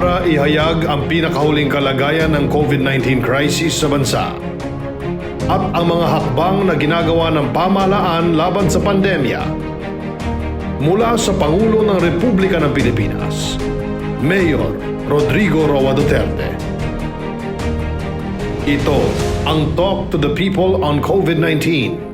para ihayag ang pinakahuling kalagayan ng COVID-19 crisis sa bansa at ang mga hakbang na ginagawa ng pamahalaan laban sa pandemya. Mula sa Pangulo ng Republika ng Pilipinas, Mayor Rodrigo Roa Duterte. Ito ang Talk to the People on COVID-19.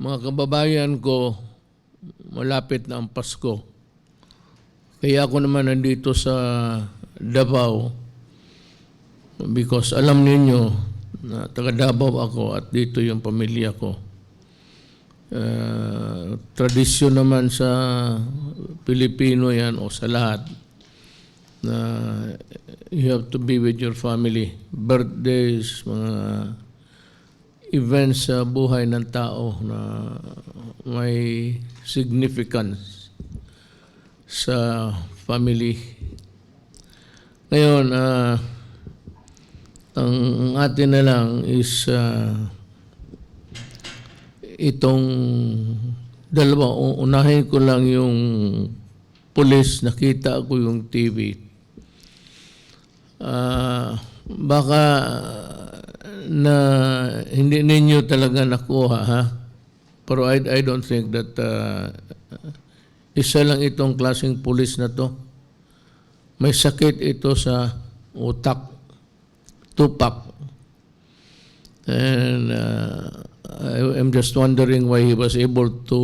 Mga kababayan ko, malapit na ang Pasko. Kaya ako naman nandito sa Davao because alam ninyo na taga Davao ako at dito yung pamilya ko. Tradisyon naman sa Pilipino yan o sa lahat na you have to be with your family. Birthdays, mga events sa buhay ng tao na may significance sa family. Ngayon, ang atin na lang is itong dalawa. Unahin ko lang yung pulis, nakita ko yung TV. Baka na hindi ninyo talaga nakuha, ha? Pero I don't think that isa lang itong klaseng pulis na to. May sakit ito sa utak, tupak. And I'm just wondering why he was able to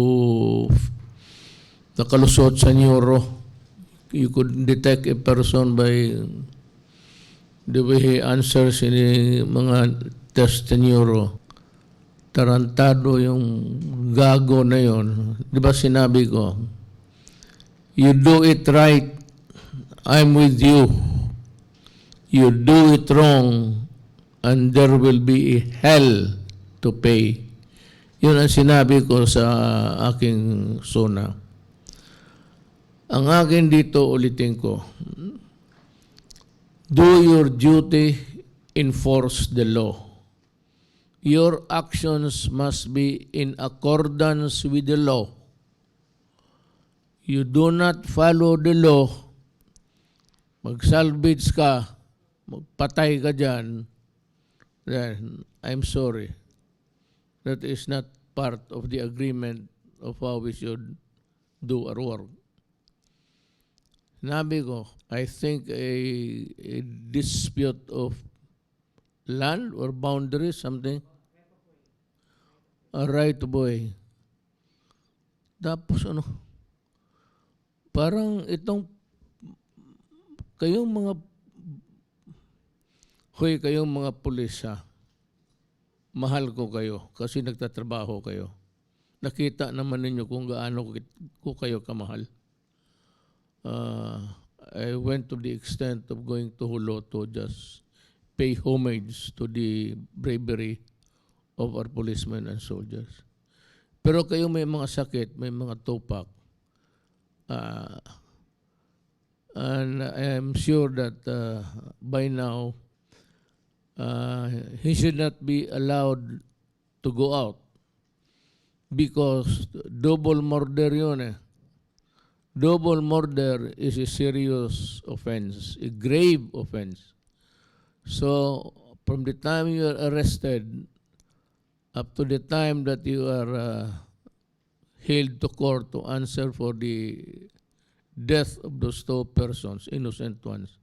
nakalusot sa neuro. You could detect a person by the way he answers in mga test sa neuro. Tarantado yung gago na yon. Di ba sinabi ko, you do it right, I'm with you. You do it wrong, and there will be a hell to pay. Yun ang sinabi ko sa aking sona. Ang akin dito, ulitin ko, do your duty, enforce the law. Your actions must be in accordance with the law. You do not follow the law, mag-salvage ka, magpatay ka dyan, then I'm sorry. That is not part of the agreement of how we should do our work. Sinabi ko, I think a dispute of land or boundaries, something, a right of way. Tapos parang itong, kayong mga pulis, ha? Mahal ko kayo kasi nagtatrabaho kayo. Nakita naman ninyo kung gaano ko kayo kamahal. I went to the extent of going to Hulo to just pay homage to the bravery of our policemen and soldiers. Pero kayo may mga sakit, may mga tupak. And I am sure that by now, he should not be allowed to go out because double murder yun eh. Double murder is a serious offense, a grave offense. So, from the time you are arrested up to the time that you are hailed to court to answer for the death of those two persons, innocent ones,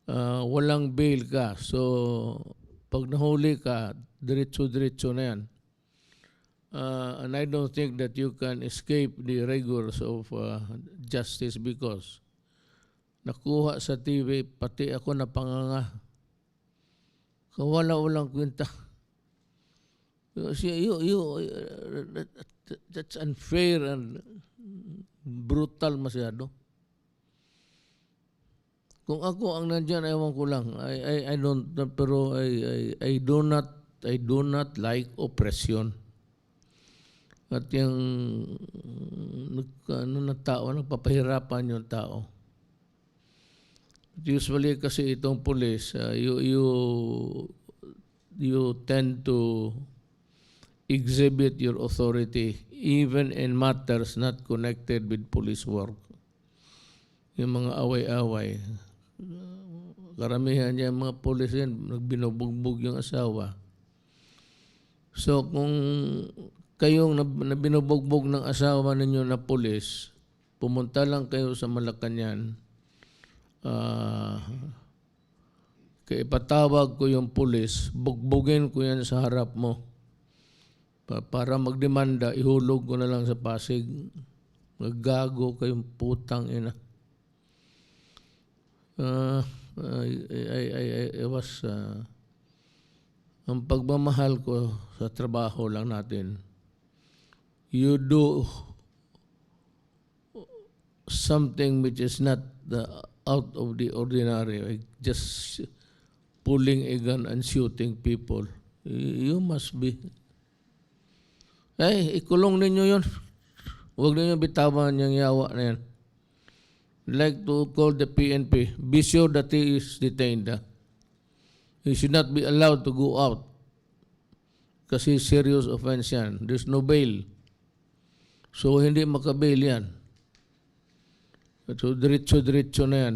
walang bail ka. So, pag nahuli ka, diretso-diretso na yan. And I don't think that you can escape the rigors of justice because nakuha sa TV, pati ako napanganga. Kawala-walang kwenta. That's unfair and brutal masyado. Kung ako ang nandiyan, ewan ko lang. I don't, pero I do not like oppression. At yung na tao, nagpapahirapan yung tao. Usually kasi itong police, you tend to exhibit your authority even in matters not connected with police work. Yung mga away-away. Karamihan niya mga police yan, nagbinubugbog yung asawa. So kung kayong binubugbog ng asawa ninyo na pulis, pumunta lang kayo sa Malacanang, kaya ipatawag ko yung pulis, bugbugin ko yan sa harap mo. Para magdemanda, ihulog ko na lang sa Pasig. Maggago kayong putang ina. I was, ang pagmamahal ko sa trabaho lang natin, you do something which is not out of the ordinary, like just pulling a gun and shooting people. You must be. Ikulong ninyo yun. Huwag ninyo bitawan yung yawa na yan. Like to call the PNP, be sure that he is detained. He should not be allowed to go out. Kasi serious offense yan. There's no bail. So, hindi makabail yan. So, diretso-diretso na yan.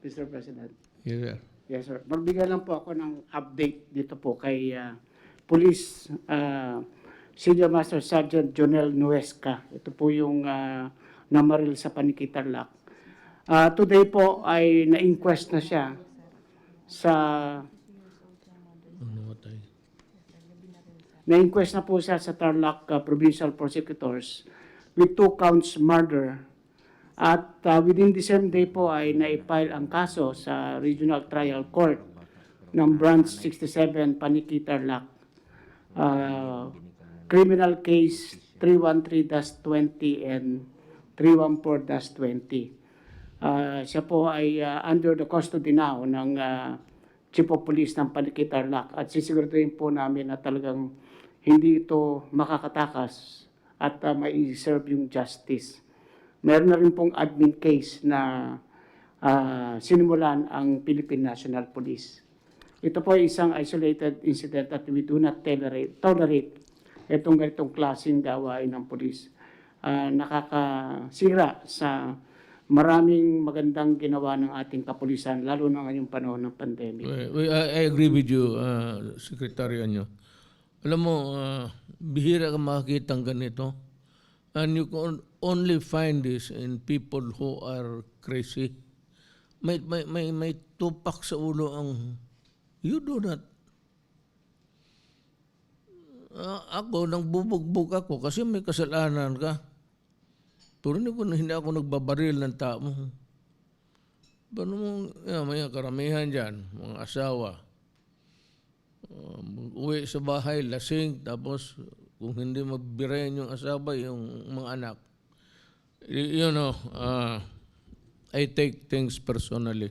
Mr. President. Yes, sir. Yes, sir. Magbigay lang po ako ng update dito po kay Police Senior Master Sergeant Jonel Nuesca. Ito po yung namaril sa Panikitarlac. Today po ay na-inquest na siya sa... Na-inquest na po siya sa Tarlac Provincial Prosecutors with 2 counts murder. At within the same day po ay na-file ang kaso sa Regional Trial Court ng Branch 67 Panikitarlac. Criminal case 313-20 and 314-20. Siya po ay under the custody now ng Chief of Police ng Panikitarlac at sisiguraduhin po namin na talagang hindi ito makakatakas at mai-serve yung justice. Meron na rin pong admin case na sinimulan ang Philippine National Police. Ito po ay isang isolated incident at we do not tolerate itong ganitong klaseng gawain ng police. Nakakasira sa maraming magandang ginawa ng ating kapulisan, lalo na ngayong panahon ng pandemic. I agree with you, Secretary Anyo. Alam mo, bihira ka makakita ng ganito. And you can only find this in people who are crazy. May tupak sa ulo ang, you do not. Ako, nang bubugbog ako kasi may kasalanan ka. Pero hindi ako nagbabaril ng tao. Paano mo, may karamihan dyan, mga asawa. Uwi sa bahay, lasing, tapos kung hindi magbirin yung asawa, yung mga anak. You know, I take things personally.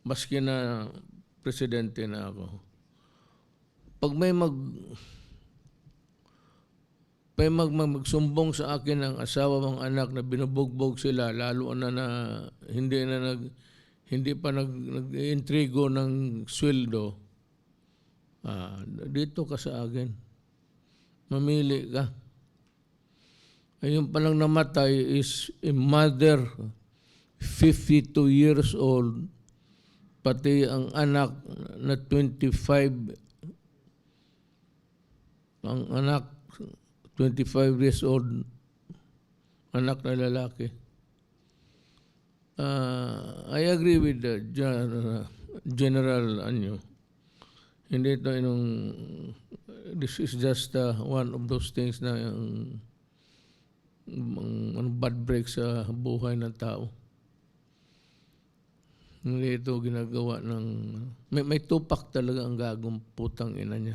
Maski na presidente na ako. Pag may magsumbong sa akin ng asawa ng anak na binubugbog sila, lalo na hindi pa nag-intrigo ng sweldo, dito ka sa akin. Mamili ka. Ayun palang namatay is a mother, 52 years old, pati ang anak na 25, ang anak 25 years old, anak na lalaki. I agree with the General Anyo. Hindi ito this is just one of those things na bad break sa buhay ng tao. Hindi ito ginagawa ng... May tupak talaga ang gagong putang ina niya.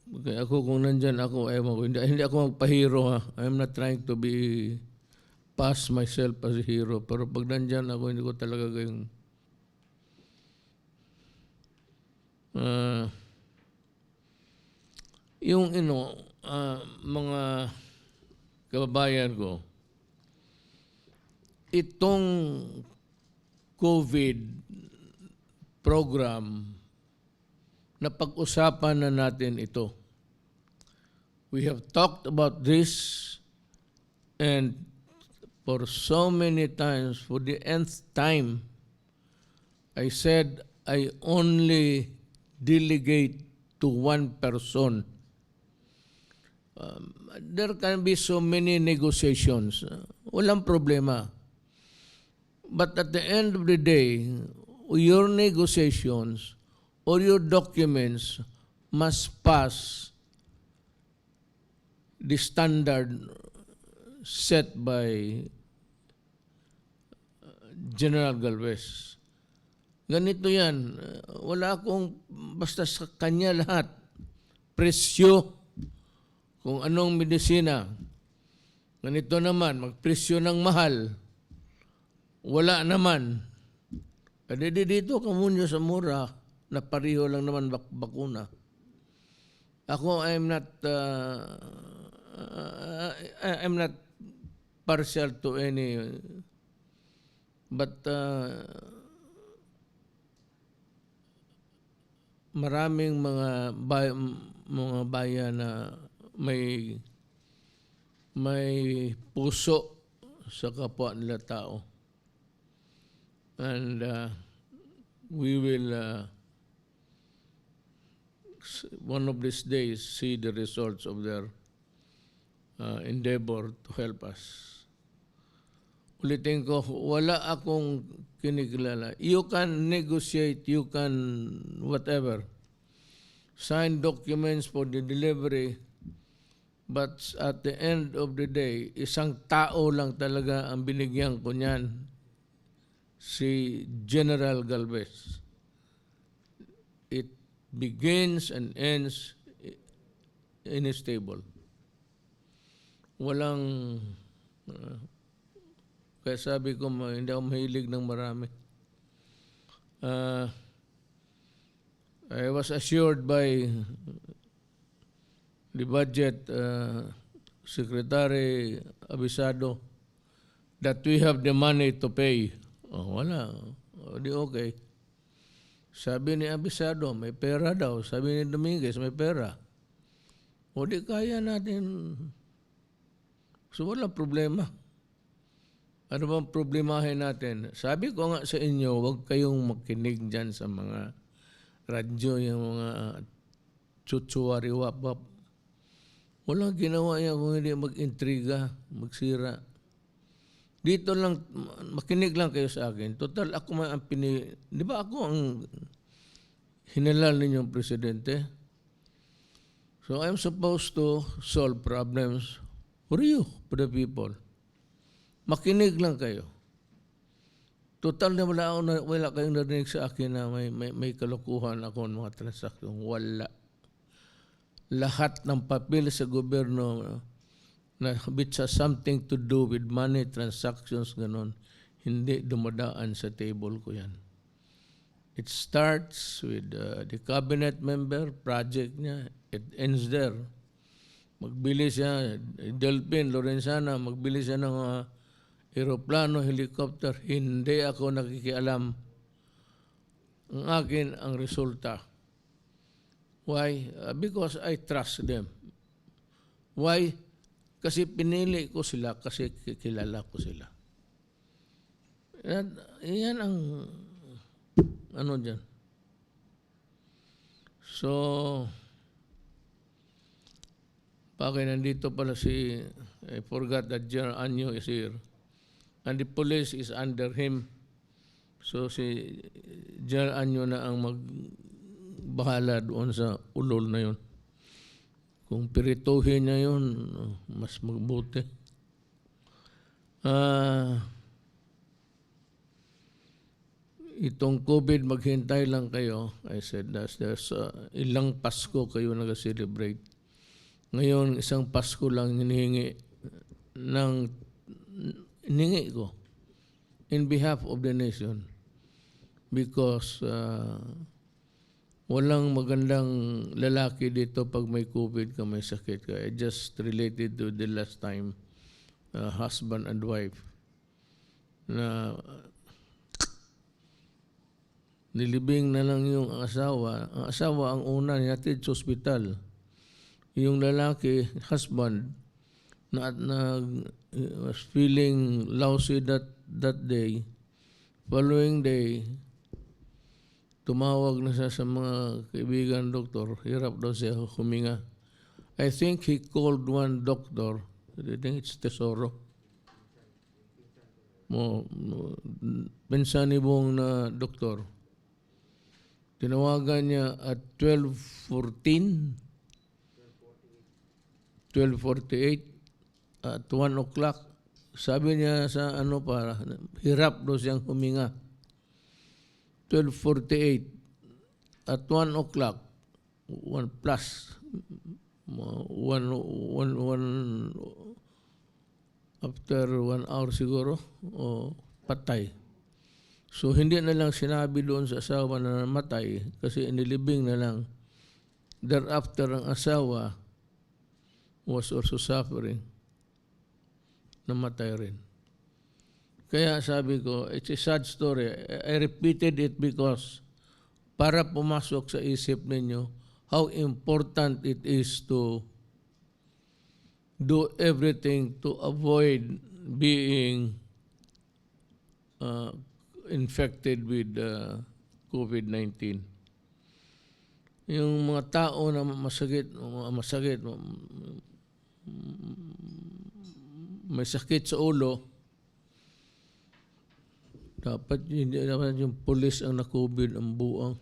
Okay, ako kung nandyan ako, hindi ako magpahero ha. I'm not trying to be pass myself as a hero. Pero pag nandyan ako, hindi ko talaga kayong... yung mga kababayan ko, itong COVID program, na pag-usapan na natin ito. We have talked about this and for so many times, for the nth time, I said I only delegate to one person. There can be so many negotiations. Walang problema. But at the end of the day, your negotiations or your documents must pass the standard set by General Galvez. Ganito yan. Wala akong basta sa kanya lahat. Presyo kung anong medisina. Ganito naman, magpresyo ng mahal. Wala naman. Kasi dito kamunyo sa mura na pareho lang naman bakuna. Ako, I'm not partial to any, but maraming mga bayan na may puso sa kapwa nila tao. And we will one of these days see the results of their endeavor to help us. Ulitin ko, wala akong kinikilala. You can negotiate, you can whatever, sign documents for the delivery, but at the end of the day, isang tao lang talaga ang binigyan ko niyan, si General Galvez. It begins and ends in his table. Walang, kaya sabi ko, hindi ako mahilig ng marami. I was assured by the budget Secretary Abisado that we have the money to pay. Oh, wala. O, di okay. Sabi ni Abisado, may pera daw. Sabi ni Dominguez, may pera. O, di kaya natin. So, wala problema. Ano bang problemahin natin? Sabi ko nga sa inyo, huwag kayong makinig dyan sa mga radyo, yung mga chuchuwari-wapap. Walang ginawa yan kung hindi mag-intriga, magsira. Dito lang, makinig lang kayo sa akin. Total, ako man ang di ba ako ang hinalal ninyong presidente? So I'm supposed to solve problems for you, for the people. Makinig lang kayo. Total na wala kayong narinig sa akin na may kalukuhan ako ng mga transaksyon. Wala. Lahat ng papel sa gobyerno na which has something to do with money transactions, ganon, hindi dumadaan sa table ko yan. It starts with the cabinet member, project niya, it ends there. Magbili siya, Delphin, Lorenzana, magbili siya ng aeroplano, helicopter, hindi ako nakikialam. Ang akin ang resulta. Why? Because I trust them. Why? Kasi pinili ko sila, kasi kilala ko sila. Yan ang ano dyan. So, bakit nandito pala I forgot that General Anyo is here. And the police is under him. So si General Anyo na ang bahala doon sa ulol na yun. Kung pirituhin niya yun, mas magbuti. Itong COVID, maghintay lang kayo. I said, there's ilang Pasko kayo nag-celebrate. Ngayon, isang Pasko lang hinihingi ko in behalf of the nation. Because walang magandang lalaki dito pag may COVID ka, may sakit ka. I just related to the last time, husband and wife, na nilibing na lang yung asawa. Ang asawa ang una nihatid sa ospital. Yung lalaki, husband, was feeling lousy that day. Following day, tumawag na siya sa mga kaibigan doktor. Hirap daw siya huminga. I think he called one doctor. I think it's Tesoro. Pensanibong na doktor. Tinawagan niya at 12:48 at 1 o'clock. Sabi niya sa hirap daw siyang huminga. 12:48 at 1 o'clock, 1 plus, 1 after 1 hour siguro, o patay. So hindi na lang sinabi doon sa asawa na namatay kasi inilibing na lang. Thereafter, ang asawa was also suffering. Namatay rin. Kaya sabi ko, it's a sad story. I repeated it because para pumasok sa isip ninyo how important it is to do everything to avoid being infected with COVID-19. Yung mga tao na masakit, may sakit sa ulo, dapat yung pulis ang na-COVID ang buang.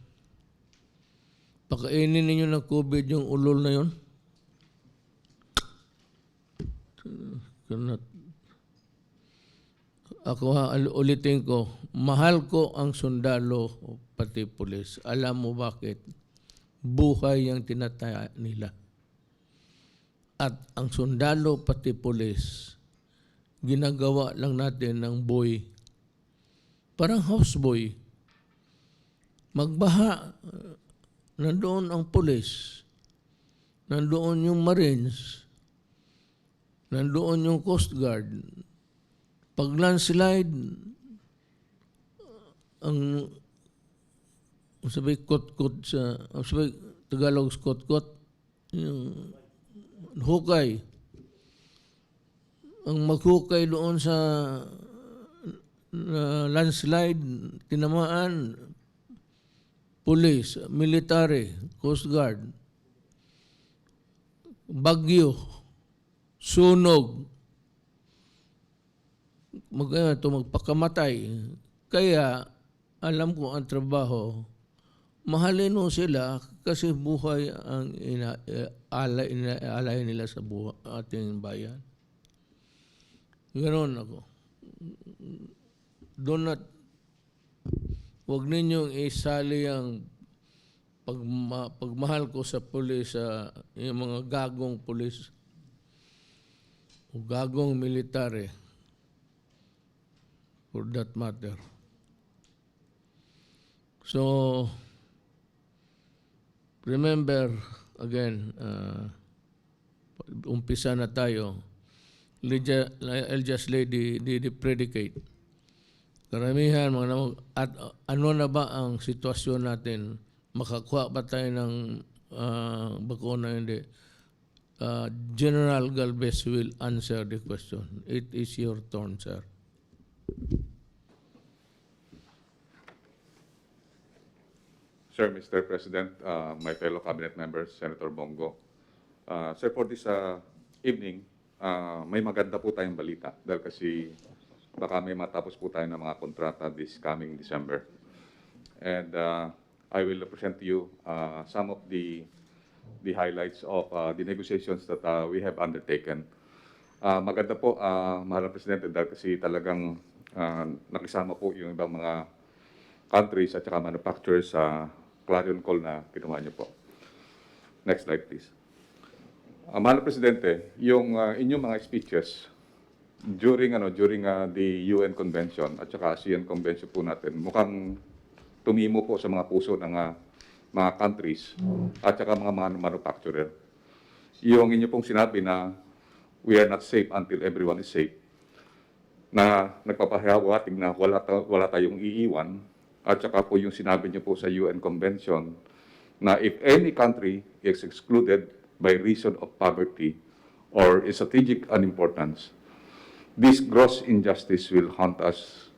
Pakainin ninyo ng COVID yung ulol na yun. Ako ulitin ko, mahal ko ang sundalo pati pulis. Alam mo bakit? Buhay ang tinataya nila. At ang sundalo pati pulis, ginagawa lang natin ng boy. Parang houseboy. Magbaha, nandoon ang pulis, nandoon yung Marines, nandoon yung Coast Guard. Pag landslide, ang sabi kot-kot sabi Tagalog kot-kot, yung hukay. Ang maghukay doon sa landslide, tinamaan, police, military, Coast Guard, bagyo, sunog, magpakamatay. Kaya, alam ko ang trabaho, mahalin mo sila kasi buhay ang alay nila sa ating bayan. Ganoon ako. Huwag ninyong isali ang pagmahal ko sa pulis, yung mga gagong pulis o gagong military, for that matter. So, remember, again, umpisa na tayo. I'll just lay the predicate. Karamihan, at ano na ba ang sitwasyon natin? Makakuha ba tayo ng bakuna? Hindi. General Galvez will answer the question. It is your turn, sir. Sir, Mr. President, my fellow cabinet members, Senator Bongo. Sir, for this evening, may maganda po tayong balita dahil kasi baka may matapos po tayo ng mga kontrata this coming December. And I will present to you some of the highlights of the negotiations that we have undertaken. Maganda po, Mahal na Presidente, dahil kasi talagang nakisama po yung ibang mga countries at saka manufacturers sa clarion call na ginawa niyo po. Next slide, please. Mahal na Presidente, yung inyong mga speeches during the UN Convention at saka ASEAN Convention po natin, mukhang tumimo po sa mga puso ng mga countries at saka mga manufacturer. Yung inyo pong sinabi na we are not safe until everyone is safe, na nagpapahiwatig na wala tayong iiwan, at saka po yung sinabi niyo po sa UN Convention na if any country is excluded by reason of poverty or strategic unimportance, this gross injustice will haunt us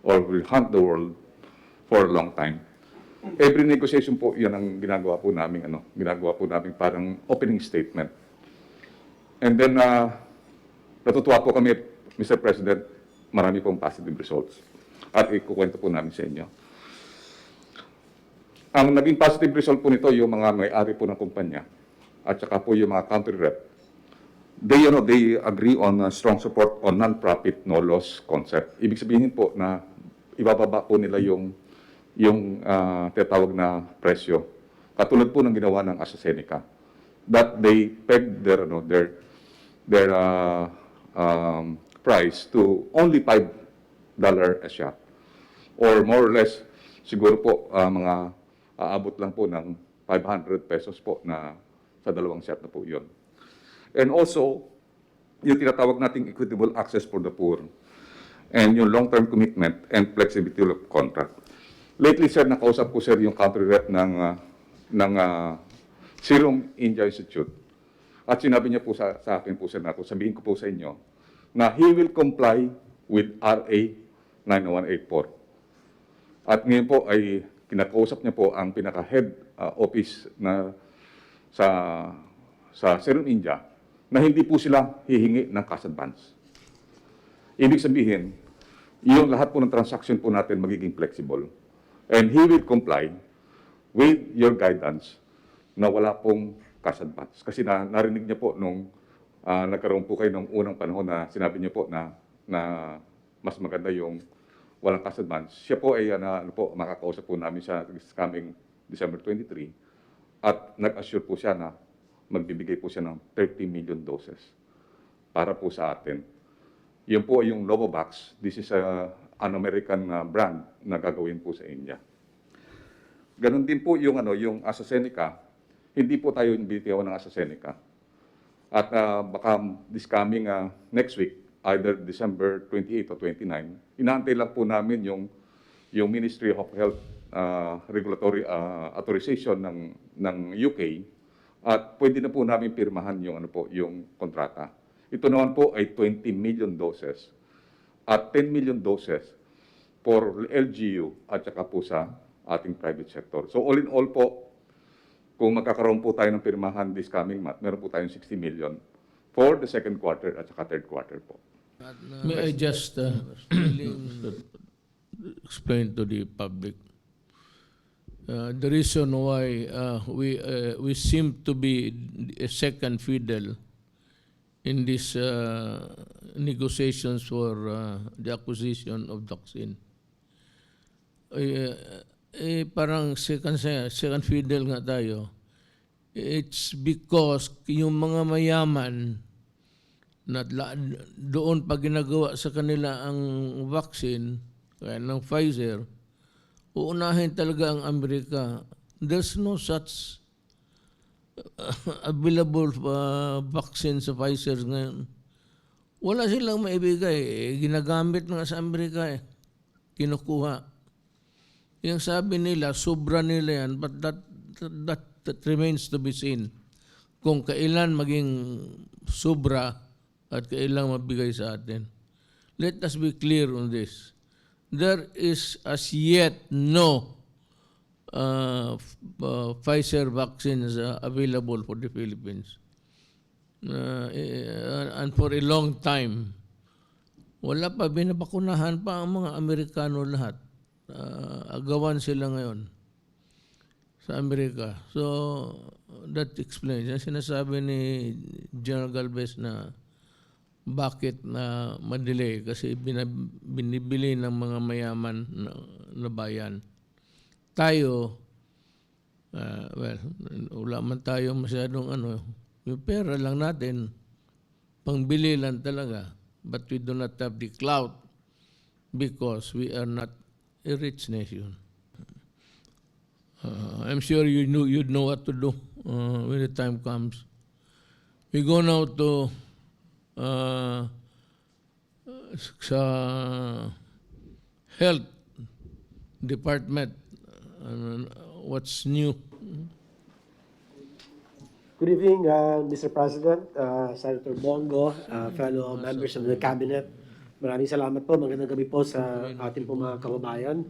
or will haunt the world for a long time. Every negotiation po, yan ang ginagawa po namin, parang opening statement. And then, natutuwa po kami, Mr. President, marami pong positive results. At ikukwento po namin sa inyo. Ang naging positive result po nito, yung mga may-ari po ng kumpanya, at saka po yung mga country rep, they agree on strong support on non-profit, no-loss concept. Ibig sabihin po na ibababa po nila yung tinatawag na presyo. Katulad po ng ginawa ng AstraZeneca. That they peg their price to only $5 a shot. Or more or less, siguro po mga aabot lang po ng 500 pesos po na sa dalawang shot na po yun. And also, yung tinatawag nating equitable access for the poor and yung long-term commitment and flexibility of contract. Lately, sir, nakausap ko, sir, yung country rep ng Serum India Institute. At sinabi niya po sa akin po, sir, na sabihin ko po sa inyo na he will comply with RA 9184. At ngayon po ay kinakausap niya po ang pinaka-head office na sa Serum India na hindi po sila hihingi ng cash advance. Ibig sabihin, yung lahat po ng transaction po natin magiging flexible. And he will comply with your guidance na wala pong cash advance. Kasi narinig niya po nung nagkaroon po kayo nung unang panahon na sinabi niyo po na mas maganda yung walang cash advance. Siya po ay makakausap po namin siya this coming December 23 at nag-assure po siya na magbibigay po siya ng 30 million doses para po sa atin. Yun po ay yung Novavax. This is an American brand na gagawin po sa India. Ganon din po yung AstraZeneca. Hindi po tayo binitiwan ng AstraZeneca. At baka this coming next week, either December 28 o 29, inaantay lang po namin yung Ministry of Health regulatory authorization ng UK at pwede na po namin pirmahan yung kontrata. Ito naman po ay 20 million doses at 10 million doses for LGU at saka po sa ating private sector. So all in all po, kung magkakaroon po tayo ng pirmahan this coming month, meron po tayong 60 million for the second quarter at saka third quarter po. May I just explain to the public the reason why we seem to be a second fiddle in these negotiations for the acquisition of vaccine. Parang second fiddle nga tayo. It's because yung mga mayaman na doon pa ginagawa sa kanila ang vaccine, kaya ng Pfizer, uunahin talaga ang Amerika. There's no such available vaccine sa Pfizer ngayon. Wala silang maibigay. Ginagamit nga sa Amerika kinukuha. Yung sabi nila, sobra nila yan, but that remains to be seen. Kung kailan maging sobra at kailan mabigay sa atin. Let us be clear on this. There is as yet no Pfizer vaccines available for the Philippines. And for a long time, wala pa, binabakunahan pa ang mga Amerikano lahat. Agawan sila ngayon. sa Amerika. So, that explains. Yung sinasabi ni General Galvez na bakit na madelay kasi binibili ng mga mayaman na bayan. Tayo, well, wala man tayo masyadong yung pera lang natin, pangbili lang talaga. But we do not have the clout because we are not a rich nation. I'm sure you'd know what to do when the time comes. We go now to sa health department. What's new? Good evening, Mr. President, Senator Bongo, fellow members of the Cabinet. Maraming salamat po. Magandang gabi po sa ating po mga kababayan.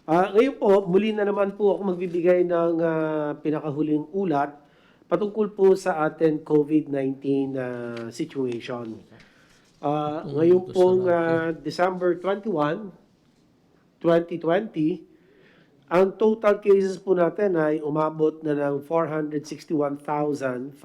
Ngayon po, muli na naman po ako magbibigay ng pinakahuling ulat patungkol po sa ating COVID-19 situation. Ngayon pong December 21, 2020, ang total cases po natin ay umabot na ng 461,505.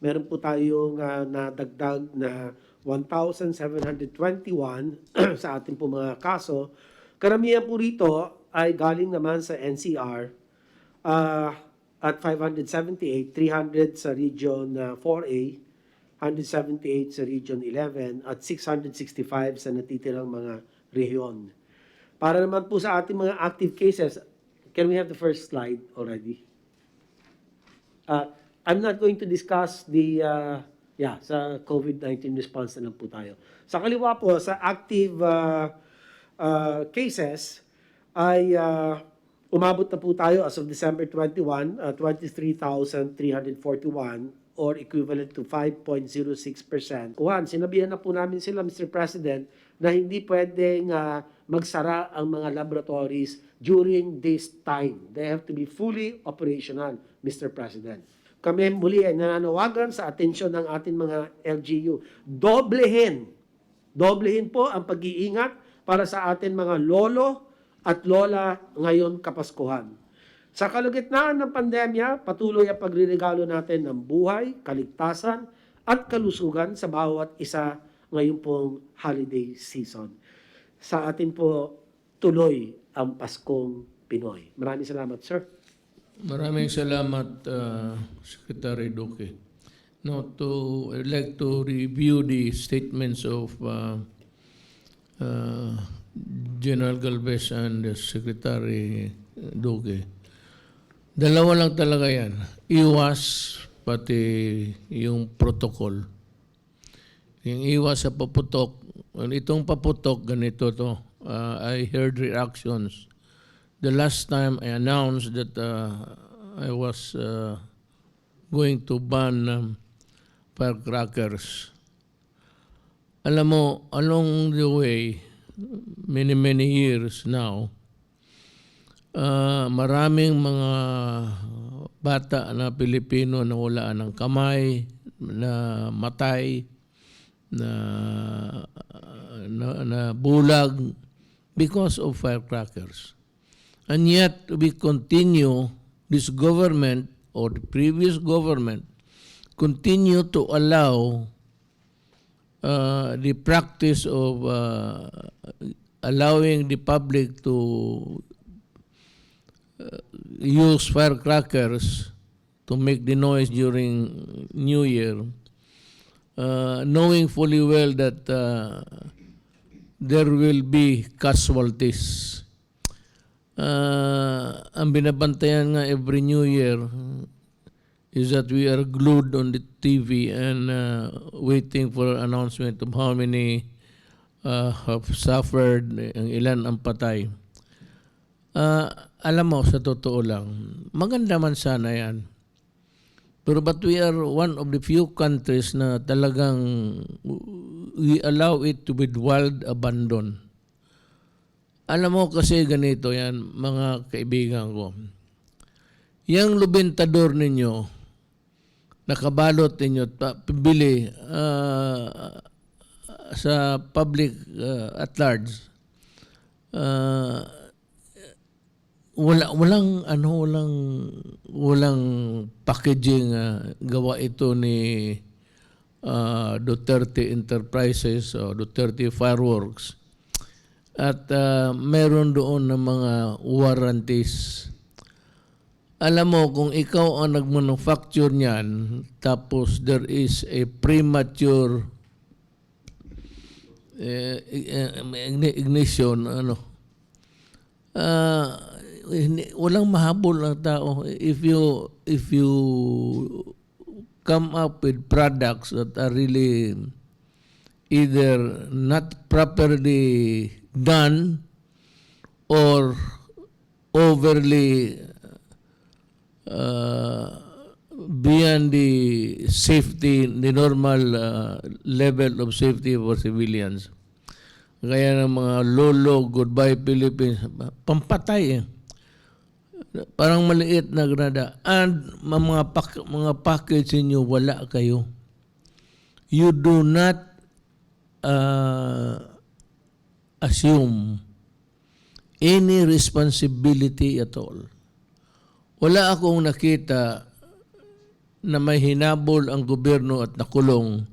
Meron po tayong nadagdag na 1,721 sa ating po mga kaso. Karamihan po rito ay galing naman sa NCR at 578, 300 sa Region 4A, 178 sa Region 11 at 665 sa natitirang mga rehiyon. Para naman po sa ating mga active cases, can we have the first slide already? I'm not going to discuss the, sa COVID-19 response na lang po tayo. Sa kaliwa po, sa active cases, ay umabot na po tayo as of December 21, 23,341 or equivalent to 5.06%. Sinabihan na po namin sila, Mr. President, na hindi pwedeng magsara ang mga laboratories during this time. They have to be fully operational, Mr. President. Kami muli ay nananawagan sa atensyon ng ating mga LGU. Doblehin po ang pag-iingat para sa ating mga lolo at lola ngayon Kapaskuhan. Sa kalagitnaan ng pandemya, patuloy ang pagririgalo natin ng buhay, kaligtasan at kalusugan sa bawat isa ngayon pong holiday season. Sa atin po tuloy ang Paskong Pinoy. Maraming salamat, sir. Maraming salamat, Secretary Duque. Now, I'd like to review the statements of General Galvez and Secretary Duque. Dalawa lang talaga yan. Iwas, pati yung protocol. Yung iwas sa paputok, itong paputok, ganito to. I heard reactions. The last time I announced that I was going to ban firecrackers. Alam mo, along the way, many years now, maraming mga bata na Pilipino na wala ng kamay, na matay, na bulag because of firecrackers. And yet we continue, this government or the previous government continue to allow the practice of allowing the public to use firecrackers to make the noise during New Year, knowing fully well that there will be casualties. Ang binabantayan nga every New Year is that we are glued on the TV and waiting for announcement of how many have suffered, ang ilan ang patay. Alam mo, sa totoo lang, maganda man sana yan. Pero but we are one of the few countries na talagang we allow it to be wild abandon. Alam mo kasi ganito yan, mga kaibigan ko. Yang lubentador ninyo, nakabalot ninyo, bili sa public at large, walang packaging gawa ito ni Duterte Enterprises o Duterte Fireworks. At meron doon ng mga warranties. Alam mo, kung ikaw ang nag-manufacture niyan, tapos there is a premature ignition, walang mahabol ang tao. If you come up with products that are really either not properly done or overly beyond the safety, the normal level of safety for civilians. Kaya ng mga lolo, Goodbye Philippines, pampatay eh. Parang maliit na granada. And mga package ninyo, wala kayo. You do not assume any responsibility at all. Wala akong nakita na may hinabol ang gobyerno at nakulong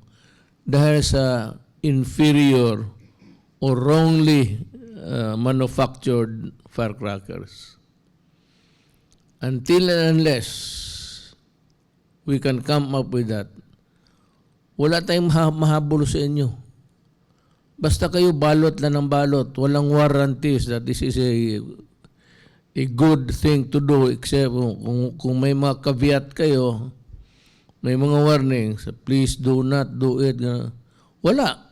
dahil sa inferior or wrongly manufactured firecrackers. Until and unless we can come up with that, wala tayong mahabol sa inyo. Basta kayo balot lang ng balot, walang warranties that this is a good thing to do, except kung may mga caveat kayo, may mga warnings, please do not do it. Wala.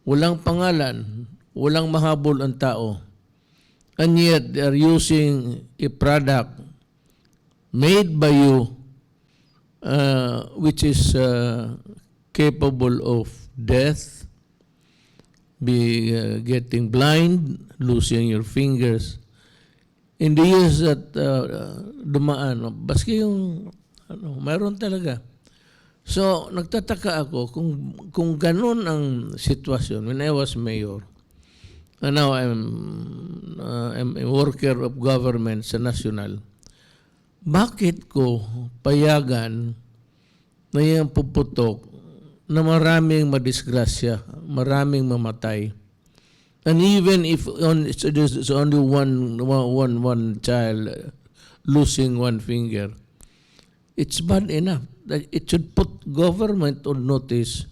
Walang pangalan. Walang mahabol ang tao. And yet, they are using a product made by you which is capable of death, getting blind, losing your fingers. In the years that dumaan, baski yung mayroon talaga. So, nagtataka ako kung ganun ang sitwasyon when I was mayor. And now I'm a worker of government sa national. Bakit ko payagan na yung puputok na maraming madisgrasya, maraming mamatay? And even if it's only one child losing one finger, it's bad enough that it should put government on notice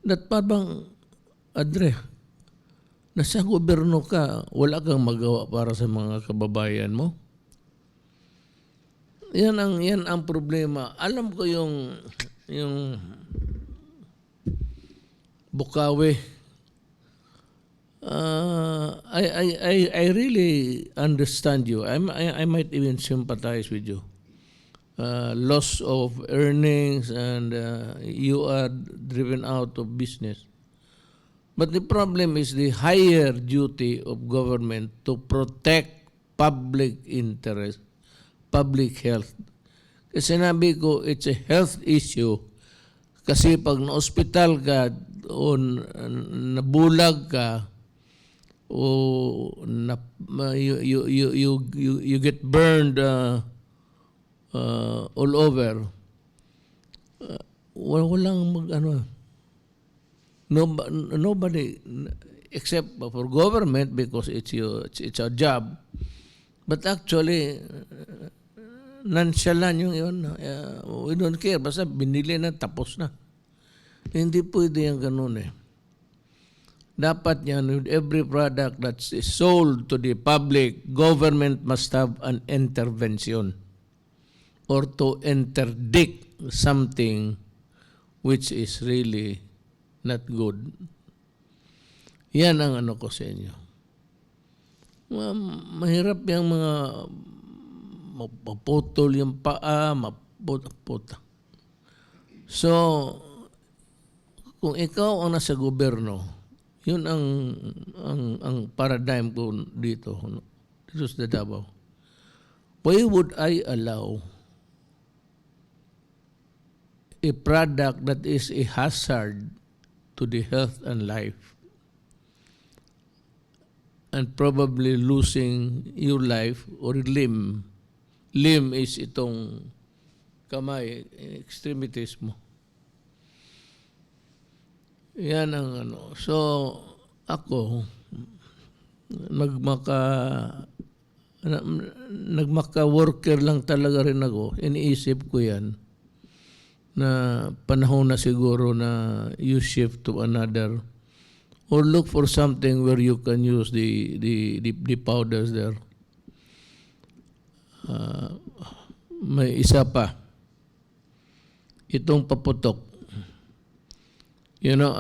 that parang, Adre, nasa gobyerno ka, wala kang magawa para sa mga kababayan mo. Yan ang problema. Alam ko yung Bukawi. I really understand you. I might even sympathize with you. Loss of earnings and you are driven out of business. But the problem is the higher duty of government to protect public interest, public health. Kasi sinabi ko, it's a health issue. Kasi pag na-hospital ka o nabulag ka o you get burned all over, walang nobody except for government because it's a job. But actually, nonchalant yung yun. We don't care. Basta binili na, tapos na. Hindi pwede yung ganun eh. Dapat yan, with every product that is sold to the public, government must have an intervention or to interdict something which is really not good. Yan ang ano ko sa inyo. Mahirap yung mga maputol yung paa, maputa. So, kung ikaw ang nasa gobyerno, yun ang paradigm ko dito sa Davao. Why would I allow a product that is a hazard to the health and life and probably losing your life or limb. Limb is itong kamay, extremities mo. Yan ang ano. So, ako, nagmaka-worker lang talaga rin ako. Iniisip ko yan na panahon na siguro na you shift to another or look for something where you can use the powders there. May isa pa. Itong paputok. You know,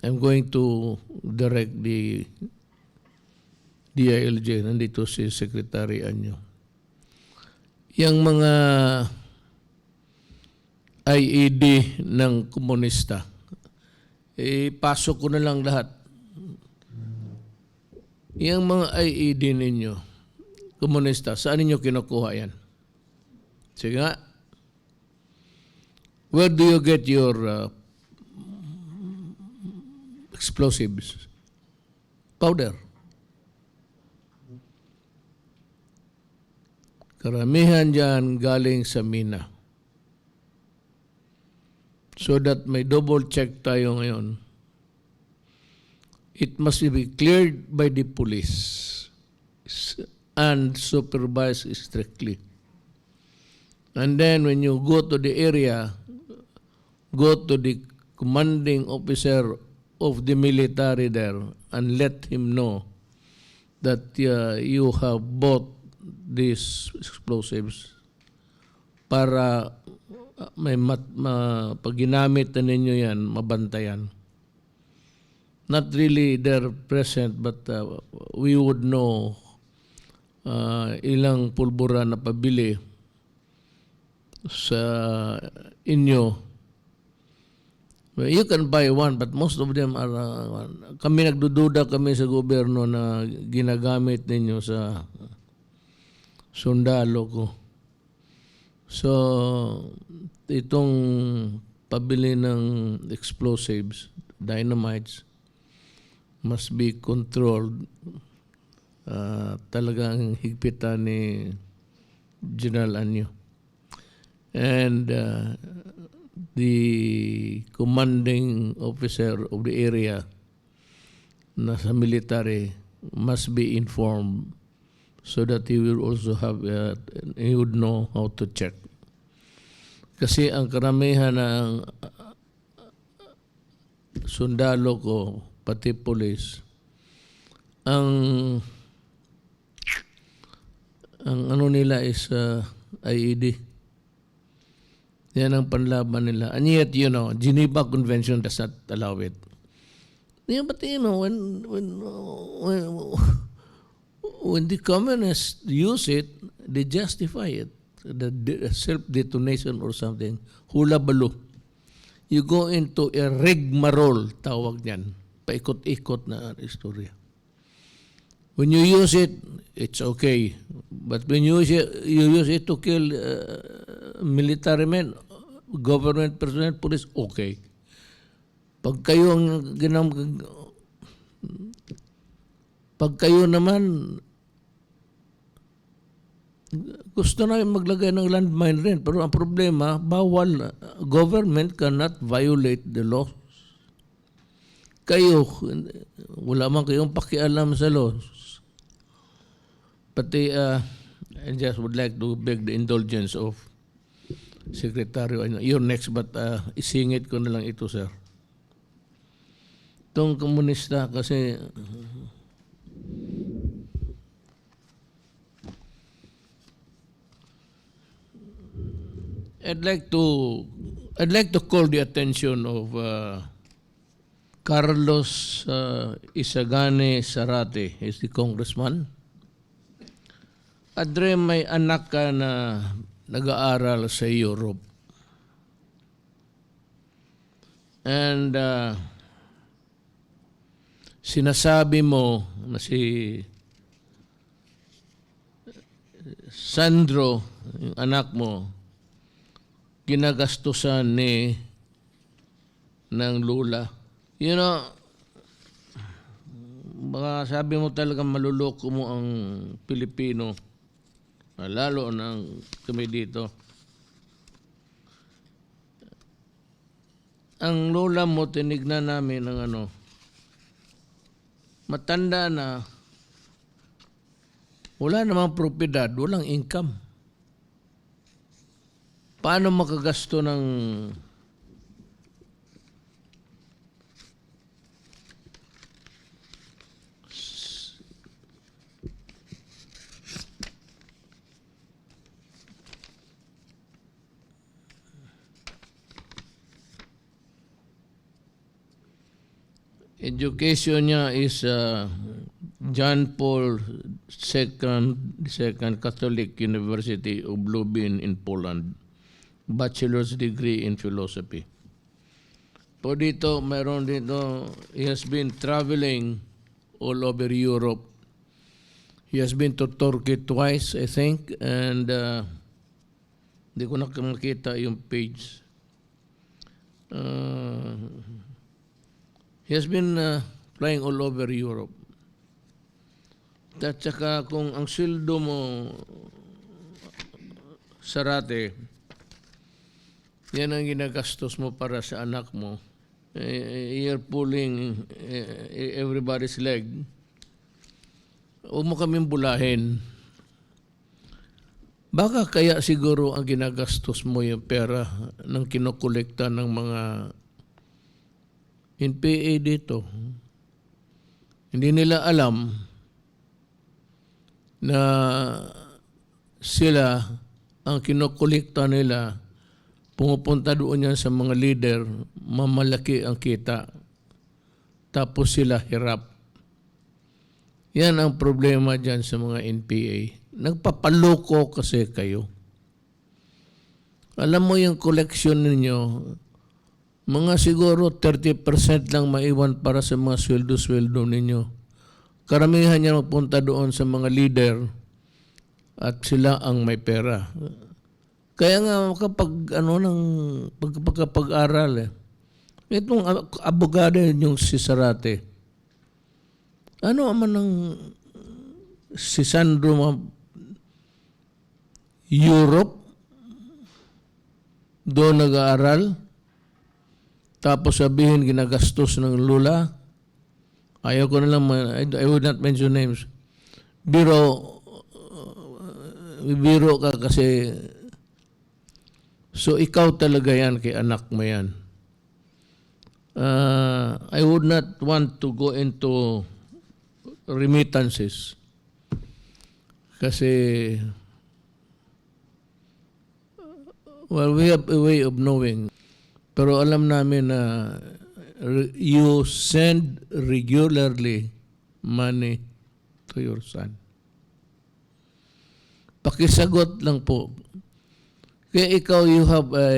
I'm going to direct the DILG. Nandito si Secretary Anyo. Yang mga IED ng komunista, pasok ko na lang lahat. Yang mga IED ninyo, komunista, saan ninyo kinukuha yan? Sige nga. Where do you get your explosives? Powder. Karamihan dyan galing sa mina. So that may double check tayo ngayon. It must be cleared by the police and supervised strictly. And then when you go to the area, go to the commanding officer of the military there and let him know that you have bought these explosives para pag ginamit na ninyo yan, mabantayan. Not really they're present, but we would know ilang pulbura na pabili sa inyo. You can buy one, but most of them are, kami nagdududa kami sa gobyerno na ginagamit ninyo sa sundalo ko. So, itong pabili ng explosives, dynamites, must be controlled. Talagang higpitan ni General Anyo. And the commanding officer of the area na sa military must be informed so that he will also have, he would know how to check. Kasi ang karamihan ng sundalo ko, pati police, ang ano nila is IED. Yan ang panlaban nila. And yet, you know, Geneva Convention does not allow it. Yeah, but you know, when the communists use it, they justify it. The self-detonation or something. Hula balo. You go into a rigmarole, tawag niyan. Paikot-ikot na istorya. When you use it, it's okay. But when you use it to kill military men, government personnel, police, okay. Pag kayo naman gusto na maglagay ng landmine rin, pero ang problema, bawal, government cannot violate the law. Kayo, wala man kayong pakialam sa laws. Pati, I just would like to beg the indulgence of Secretary. You're next, but isingit ko na lang ito, sir. Itong komunista kasi I'd like to call the attention of Carlos Isagane Sarate, is the congressman. Adre, may anak ka na nag-aaral sa Europe. And sinasabi mo na si Sandro, yung anak mo, ginagastusan ng lula. You know, sabi mo talaga maluloko mo ang Pilipino, lalo na kami dito. Ang lola mo, tinignan namin ng matanda na, wala namang propiedad, walang income. Paano makagasto ng education niya is John Paul II Catholic University of Lublin in Poland. Bachelor's degree in philosophy. Po dito, mayroon dito, he has been traveling all over Europe. He has been to Turkey twice, I think, and di ko na makita yung page. He has been flying all over Europe. At saka kung ang sweldo mo sarate, yan ang ginagastos mo para sa anak mo. You're pulling everybody's leg. Huwag mo kaming bulahin. Baka kaya siguro ang ginagastos mo yung pera ng kinokolekta ng mga NPA dito. Hindi nila alam na sila ang kinokolekta nila, pumupunta doon yan sa mga leader, mamalaki ang kita. Tapos sila hirap. Yan ang problema dyan sa mga NPA. Nagpapaloko kasi kayo. Alam mo yung collection ninyo, mga siguro 30% lang maiwan para sa mga sweldo-sweldo ninyo. Karamihan niya magpunta doon sa mga leader at sila ang may pera. Kaya nga kapag pagpag-aral itong abogado yung si Zarate, man ang si Sandro Europe doon nag-aaral, tapos sabihin ginagastos ng lula. Ayaw ko na lang, I would not mention names. Biro ka kasi. So ikaw talaga yan kay anak mo yan. I would not want to go into remittances. Kasi, well, we have a way of knowing. Pero alam namin na you send regularly money to your son. Pakisagot lang po. Kaya ikaw, you have a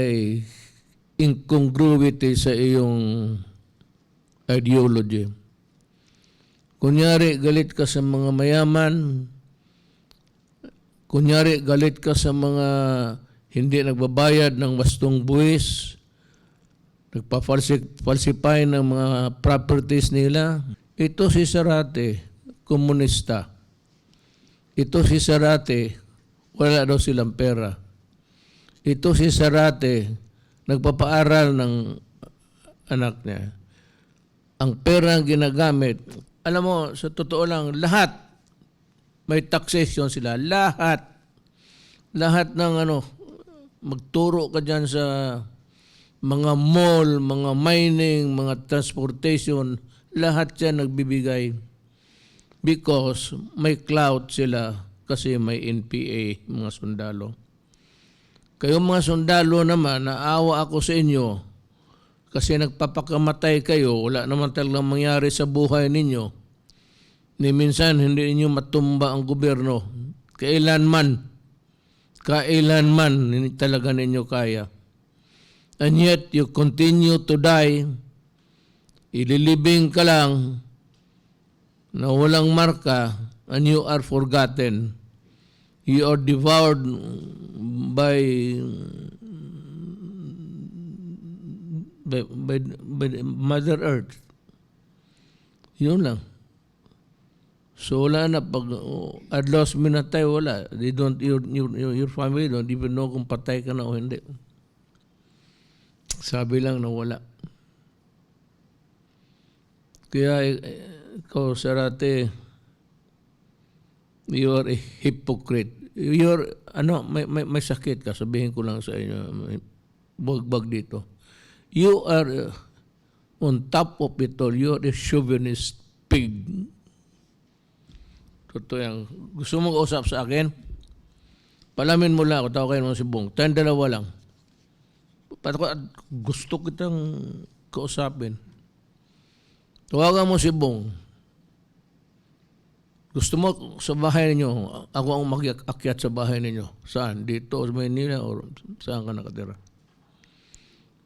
incongruity sa iyong ideology. Kunyari, galit ka sa mga mayaman. Kunyari, galit ka sa mga hindi nagbabayad ng wastong buwis. Nagpa-falsify ng mga properties nila. Ito si Zarate, komunista. Ito si Zarate, wala daw silang pera. Ito si Zarate, nagpapaaral ng anak niya. Ang pera ang ginagamit, alam mo, sa totoo lang, lahat, may taxation sila, lahat. Lahat ng magturo ka dyan sa mga mall, mga mining, mga transportation, lahat yan nagbibigay. Because may clout sila kasi may NPA, mga sundalo. Kayong mga sundalo naman, naawa ako sa inyo kasi nagpapakamatay kayo, wala naman talagang mangyari sa buhay ninyo. Ni minsan hindi ninyo matumba ang gobyerno. Kailanman, hindi talaga ninyo kaya. And yet, you continue to die, ililibing ka lang, na walang marka, and you are forgotten. You are devoured by Mother Earth. Yun lang. So wala na pag adlaw minatay wala. They don't your family don't even know kung patay ka na o hindi. Sabi lang na wala. Kaya ikaw Sarate, you are a hypocrite. You're may sakit ka, sabihin ko lang sa inyo, may bugbag dito. You are on top of it all, you are a chauvinist pig. Totoo yan. Gusto mo kausap sa akin? Palamin mo lang ako, tawakin mo si Bong. Tayong dalawa lang. Gusto kitang kausapin. Tawagan mo si Bong. Gusto mo sa bahay ninyo, ako ang mag-akyat sa bahay ninyo. Saan? Dito, sa Manila, o saan ka nakatira?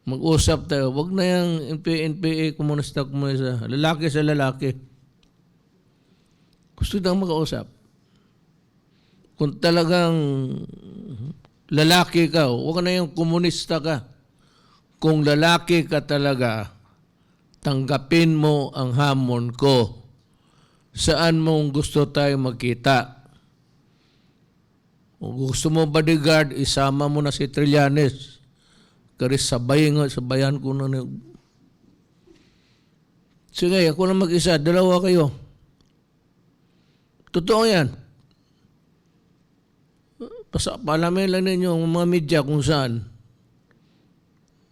Mag-usap tayo. Huwag na yung NPA, kumunista sa lalaki sa lalaki. Gusto nang mag-usap. Kung talagang lalaki ka, huwag na yung komunista ka. Kung lalaki ka talaga, tanggapin mo ang hamon ko. Saan mong gusto tayo magkita? Kung gusto mo bodyguard, isama mo na si Trillanes. Kasi sabayan ko na. Sige, ako na mag-isa. Dalawa kayo. Totoo yan. Palamin lang ninyo ang mga media kung saan.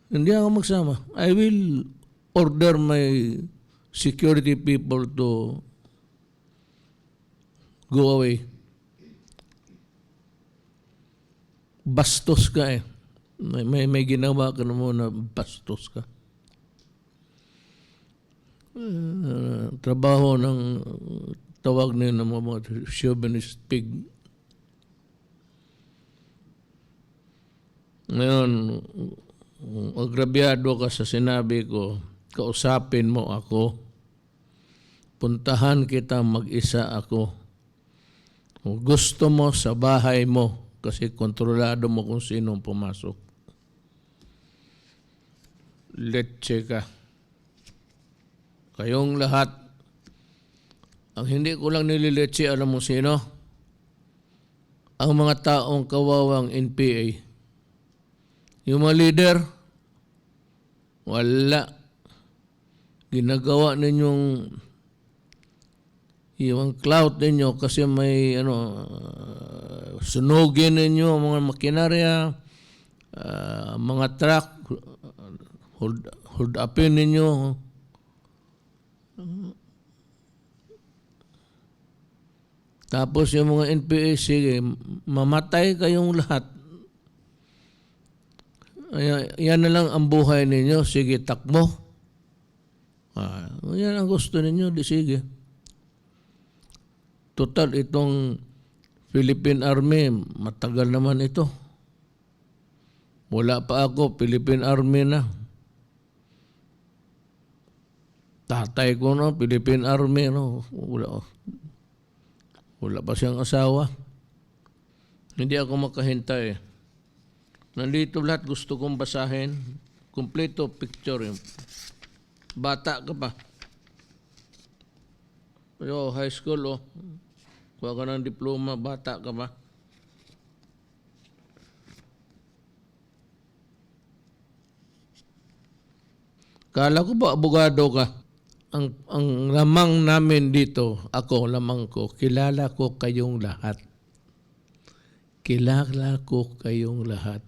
Hindi ako magsama. I will order my security people to go away. Bastos ka eh. May ginawa ka na muna, bastos ka. Trabaho ng tawag na ng mga chauvinist pig. Ngayon, agrabyado ka sa sinabi ko, kausapin mo ako. Puntahan kita mag-isa ako. Kung gusto mo sa bahay mo, kasi kontrolado mo kung sinong pumasok. Letse ka. Kayong lahat, ang hindi ko lang nililetse, alam mo sino? Ang mga taong kawawang NPA. Yung mga leader, wala. Ginagawa ninyong yung cloud ninyo kasi may sunugin ninyo mga makinarya, mga truck, hold upin ninyo. Tapos yung mga NPA, sige, mamatay kayong lahat. Yan na lang ang buhay ninyo. Sige, takbo. Yan ang gusto ninyo. Di sige. Total, itong Philippine Army, matagal naman ito. Wala pa ako, Philippine Army na. Tatay ko, no? Philippine Army, no? Wala pa siyang asawa. Hindi ako makahintay. Nandito lahat, gusto kong basahin. Kompleto picture. Bata ka pa. Pero high school, kuha ka ng diploma, bata ka ba? Kala ko ba abogado ka? Ang lamang namin dito, ako, lamang ko, kilala ko kayong lahat. Kilala ko kayong lahat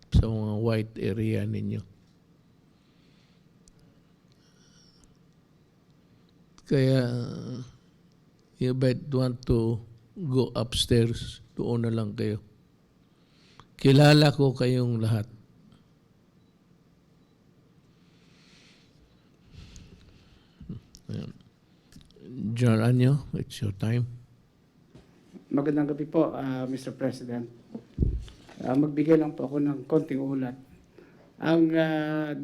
sa mga white area ninyo. Kaya, you might want to go upstairs. Doon na lang kayo. Kilala ko kayong lahat. John Anyo, it's your time. Magandang gabi po, Mr. President. Magbigay lang po ako ng konting ulat. Ang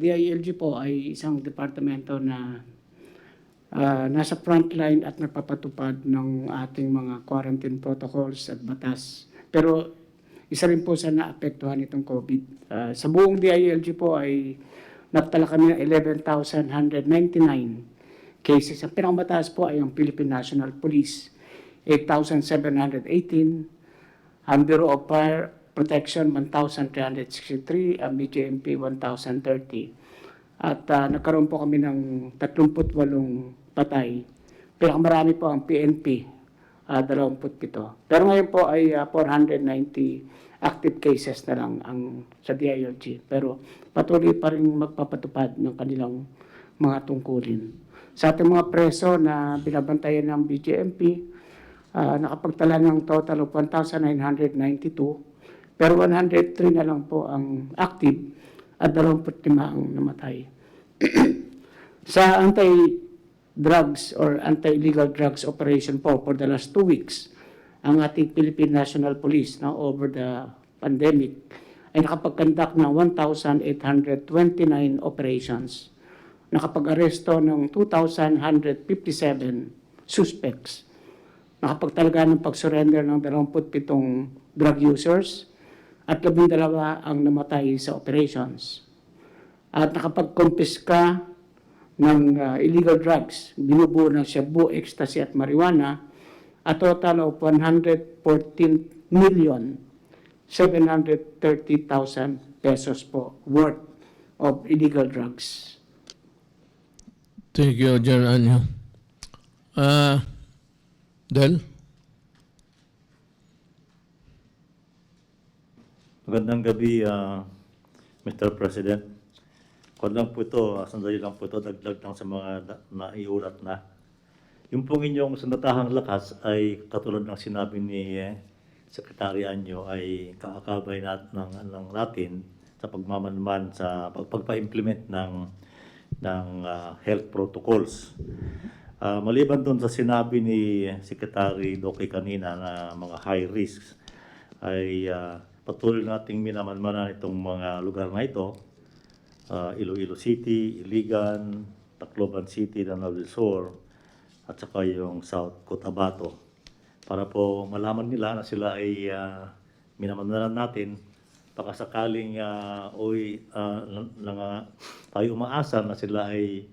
DILG po ay isang departamento na nasa frontline at nagpapatupad ng ating mga quarantine protocols at batas. Pero isa rin po sa naapektuhan itong COVID. Sa buong DILG po ay naptala kami ng 11,199 cases. Ang pinakamataas po ay ang Philippine National Police, 8,718. Ang Bureau of Fire Protection, 1,363. Ang BJMP, 1,030. At nagkaroon po kami ng 38 patay. Pinakamarami po ang PNP, 27. Pero ngayon po ay 490 active cases na lang ang sa DILG. Pero patuloy pa rin magpapatupad ng kanilang mga tungkulin. Sa ating mga preso na binabantayan ng BJMP, nakapagtala ng total of 1,992. Pero 103 na lang po ang active at 25 ang namatay. Sa anti-drugs or anti-illegal drugs operation po for the last 2 weeks, ang ating Philippine National Police over the pandemic ay nakapag-conduct ng 1,829 operations. Nakapag-aresto ng 2,157 suspects. Nakapagtalaga ng pag-surrender ng 27 drug users at 12 ang namatay sa operations. At nakapag-confisca ng illegal drugs, binubuo ng shabu, ecstasy at marijuana, a total of 114,730,000 pesos po worth of illegal drugs. Thank you, General Anyo. Del? Magandang gabi, Mr. President. Kung lang po ito, sandali lang po ito, dagdag lang sa mga naiulat na. Yung pong inyong sandatahang lakas ay katulad ng sinabi ni Secretary Anyo ay kaakabay natin sa pagmamanman sa pagpa-implement ng health protocols. Maliban doon sa sinabi ni Secretary Doke kanina na mga high risks ay patuloy nating minamanmanan itong mga lugar na ito, Iloilo City, Iligan, Tacloban City, Lanao del Sur, at saka yung South Cotabato. Para po malaman nila na sila ay minamanmanan natin, baka sakaling tayo umaasa na sila ay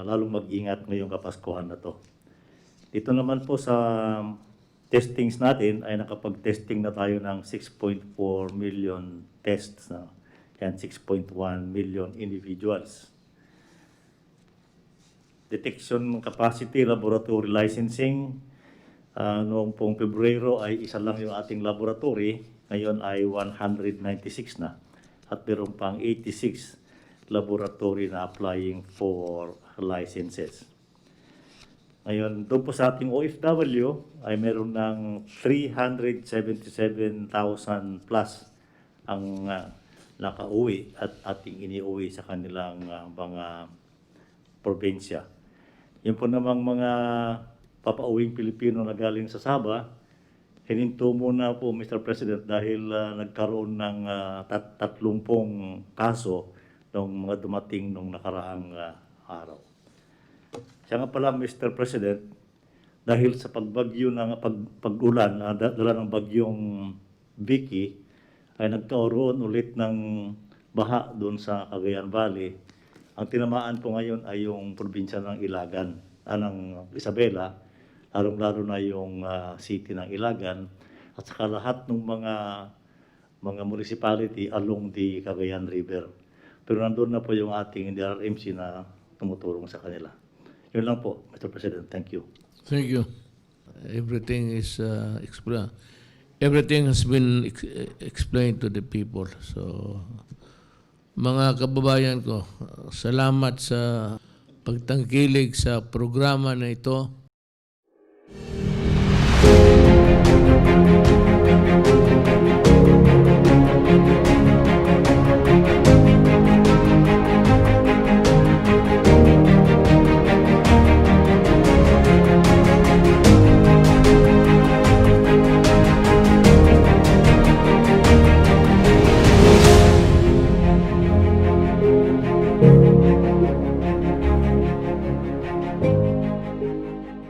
lalong mag-ingat ngayong Kapaskuhan na to. Dito naman po sa testings natin ay nakapag-testing na tayo ng 6.4 million tests na. Yan, 6.1 million individuals. Detection capacity laboratory licensing, noong pong Pebrero ay isa lang yung ating laboratory, ngayon ay 196 na. At meron pang 86 laboratory na applying for licenses. Ngayon, doon po sa ating OFW ay meron ng 377,000 plus ang nakauwi at ating iniuwi sa kanilang mga probinsya. Yun po namang mga papauwing Pilipino na galing sa Sabah, hininto muna po, Mr. President, dahil nagkaroon ng 30 kaso ng mga dumating nung nakaraang araw. Siya nga pala, Mr. President, dahil sa pagbagyo ng pag-ulan, dala ng bagyong Vicky, ay nagkaroon ulit ng baha doon sa Cagayan Valley. Ang tinamaan po ngayon ay yung probinsya ng Ilagan, ng Isabela, lalong-lalo na yung city ng Ilagan, at saka lahat ng mga municipality along the Cagayan River. Pero nandun na po yung ating DRRMC na tumutulong sa kanila. Yun lang po, Mr. President. Thank you. Thank you. Everything is everything has been explained to the people. So, mga kababayan ko, salamat sa pagtangkilig sa programa na ito.